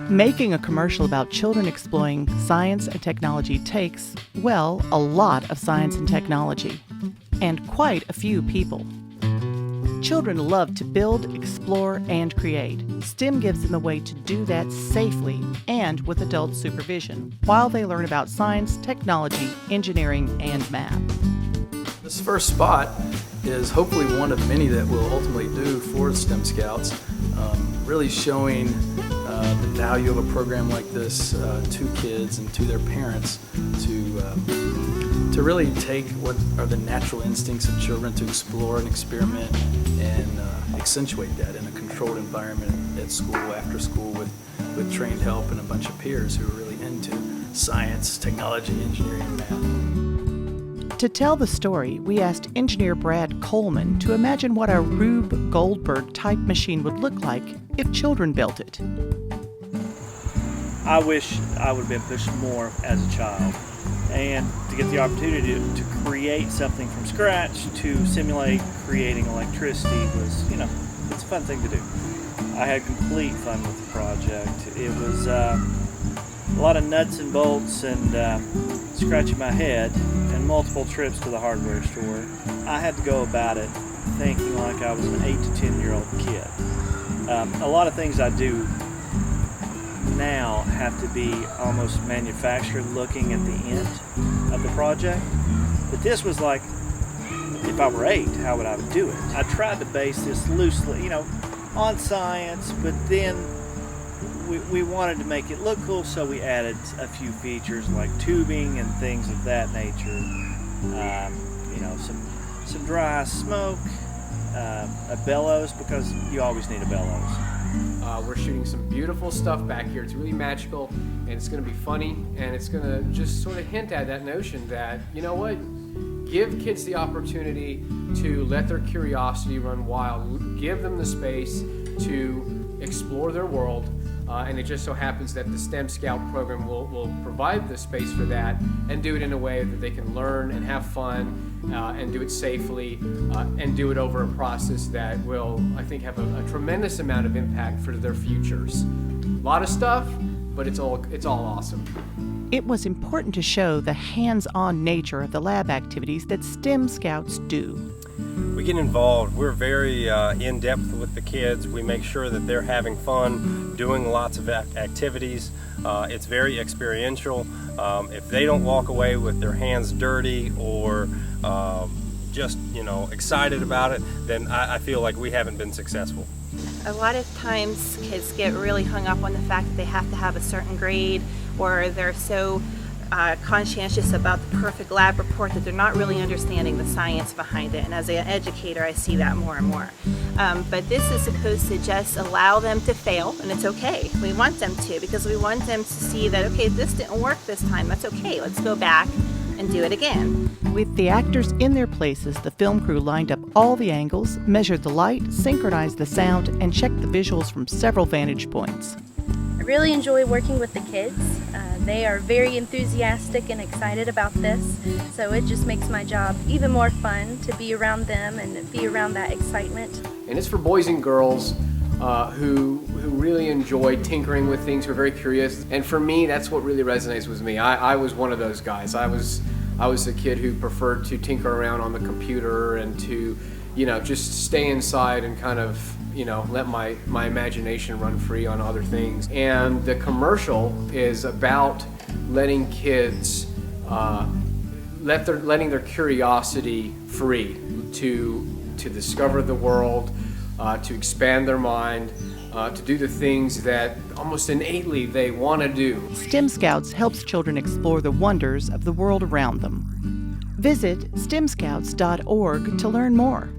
Making a commercial about children exploring science and technology takes, well, a lot of science and technology, and quite a few people. Children love to build, explore, and create. STEM gives them a way to do that safely and with adult supervision while they learn about science, technology, engineering, and math. This first spot is hopefully one of many that we'll ultimately do for STEM Scouts, really showing the value of a program like this to kids and to their parents to really take what are the natural instincts of children to explore and experiment and accentuate that in a controlled environment at school, after school, with trained help and a bunch of peers who are really into science, technology, engineering, and math. To tell the story, we asked engineer Brad Coleman to imagine what a Rube Goldberg type machine would look like if children built it. I wish I would have been pushed more as a child, and to get the opportunity to create something from scratch, to simulate creating electricity was, it's a fun thing to do. I had complete fun with the project. It was a lot of nuts and bolts and scratching my head and multiple trips to the hardware store. I had to go about it thinking like I was an 8 to 10-year-old kid. A lot of things I do now have to be almost manufactured looking at the end of the project. But this was like, if I were 8, how would I do it? I tried to base this loosely, on science, but then we wanted to make it look cool, so we added a few features like tubing and things of that nature. Some dry smoke, a bellows, because you always need a bellows. We're shooting some beautiful stuff back here. It's really magical, and it's going to be funny, and it's going to just sort of hint at that notion that, give kids the opportunity to let their curiosity run wild, give them the space to explore their world, and it just so happens that the STEM Scout program will provide the space for that and do it in a way that they can learn and have fun and do it safely and do it over a process that will, I think, have a tremendous amount of impact for their futures. A lot of stuff, but it's all awesome. It was important to show the hands-on nature of the lab activities that STEM Scouts do. We get involved. We're very in-depth with the kids. We make sure that they're having fun, doing lots of activities. It's very experiential. If they don't walk away with their hands dirty or just excited about it, then I feel like we haven't been successful. A lot of times kids get really hung up on the fact that they have to have a certain grade, or they're so conscientious about the perfect lab report that they're not really understanding the science behind it. And as an educator, I see that more and more. But this is supposed to just allow them to fail, and it's okay. We want them to, because we want them to see that, okay, this didn't work this time, that's okay, let's go back and do it again. With the actors in their places, the film crew lined up all the angles, measured the light, synchronized the sound, and checked the visuals from several vantage points. I really enjoy working with the kids. They are very enthusiastic and excited about this, so it just makes my job even more fun to be around them and be around that excitement. And it's for boys and girls who really enjoy tinkering with things, who are very curious. And for me, that's what really resonates with me. I was one of those guys. I was a kid who preferred to tinker around on the computer and to, just stay inside and kind of, let my imagination run free on other things. And the commercial is about letting kids, letting their curiosity free to discover the world, to expand their mind, to do the things that almost innately they want to do. STEM Scouts helps children explore the wonders of the world around them. Visit stemscouts.org to learn more.